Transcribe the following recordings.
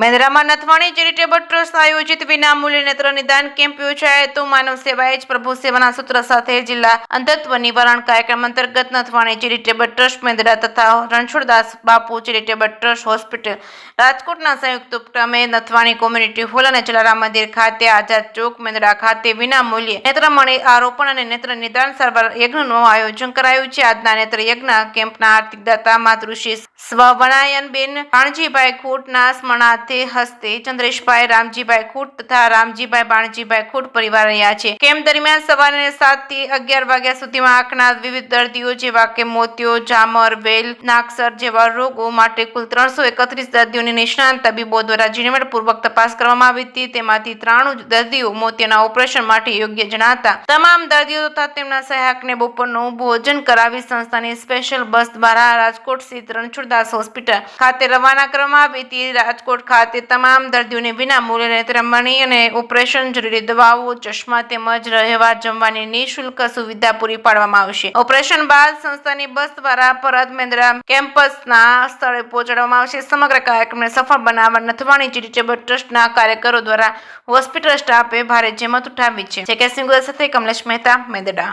મેંદરામાં Nathwani charitable trust આયોજિત વિનામૂલ્યે નેત્ર નિદાન કેમ્પ યોજાયો હતો. માનવ સેવા એ જ પ્રભુ સેવાના સૂત્ર સાથે જિલ્લા અંધત્વ નિવારણ કાર્યક્રમ અંતર્ગત નથવાણી ચેરિટેબલ ટ્રસ્ટ મેંદરા તથા રણછોડદાસ બાપુ ચેરિટેબલ ટ્રસ્ટ હોસ્પિટલ રાજકોટના સંયુક્ત ઉપક્રમે નથવાણી કોમ્યુનિટી હોલ અને જલારામ મંદિર ખાતે આઝાદ ચોક મેંદરા ખાતે વિનામૂલ્યે નેત્રમણી આરોપણ અને નેત્ર નિદાન સારવાર યજ્ઞનું આયોજન કરાયું છે. આજના નેત્ર યજ્ઞ કેમ્પના આર્થિક દાતા માતૃશ્રી સ્વવનાયનબેન કાણજીભાઈ ખૂટના સ્મરણાર્થે હસ્તે ચંદ્રેશભાઈ રામજીભાઈ ખૂટ તથા રામજીભાઈ બાણજીભાઈ ખૂટ પરિવાર રહ્યા છે. કેમ્પ દરમિયાન સવારે 7 થી 11 વાગ્યા સુધીમાં આંખના વિવિધ દર્દીઓ જેવા કે મોતિયો, ઝામર, વેલ, નાકસર જેવા રોગો માટે કુલ 331 દર્દીઓની નિષ્ણાંત તબીબો દ્વારા ઝીણવટપૂર્વક તપાસ કરવામાં આવી હતી. તેમાંથી 93 દર્દીઓ મોતિયાના ઓપરેશન માટે યોગ્ય જણાતા તમામ દર્દીઓ તથા તેમના સહાયકને બપોરનું ભોજન કરાવી સંસ્થાની સ્પેશિયલ બસ દ્વારા રાજકોટ સ્થિત રણછોડદાસ હોસ્પિટલ ખાતે રવાના કરવામાં આવી હતી. રાજકોટ ખાતે તમામ દર્દીઓને વિનામૂલ્યે નેત્રમણી અને ઓપરેશન, જરૂરી દવાઓ, ચશ્મા તેમજ રહેવા જમવાની નિઃશુલ્ક સુવિધા પૂરી પાડવામાં આવશે. ઓપરેશન બાદ સંસ્થાની બસ દ્વારા પરત મેંદરા કેમ્પસના સ્થળે પહોંચાડવામાં આવશે. સમગ્ર કાર્યક્રમને સફળ બનાવવા નથવાણી ચેરિટેબલ ટ્રસ્ટના કાર્યકરો દ્વારા હોસ્પિટલ સ્ટાફે ભારે જહેમત ઉઠાવી છે. જેકે સિંગલ સાથે કમલેશ મહેતા, મેંદડા.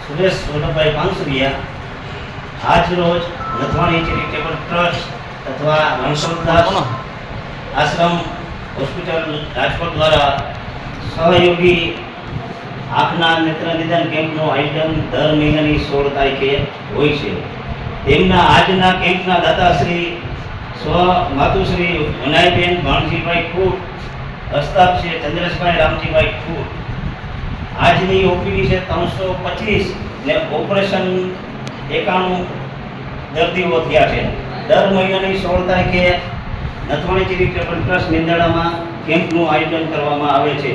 સુરેશ સોનભાઈ પાંસુરિયા આજ રોજ નથવાણી ચેરિટેબલ ટ્રસ્ટ અથવા રણછોડદાસ આશ્રમ હોસ્પિટલ રાજકોટ દ્વારા સહયોગી આંખના નેત્ર નિદાન કેમ્પનું આયોજન દર મહિનાની 16 તારીખે હોય છે. તેમના આજના કેમ્પના દાતાશ્રી માતુશ્રી વનાયબેન ભાણજીભાઈ ખૂટ, હસ્તાક્ષ છે ચંદ્રેશભાઈ રામજીભાઈ ખૂટ. આજની ઓપીડી છે 325 ને ઓપરેશન 91 દર્દીઓ થયા છે. દર મહિનાની 16 તારીખે નથવાણી ચેરિટેબલ ટ્રસ્ટ મેંદડામાં કેમ્પનું આયોજન કરવામાં આવે છે.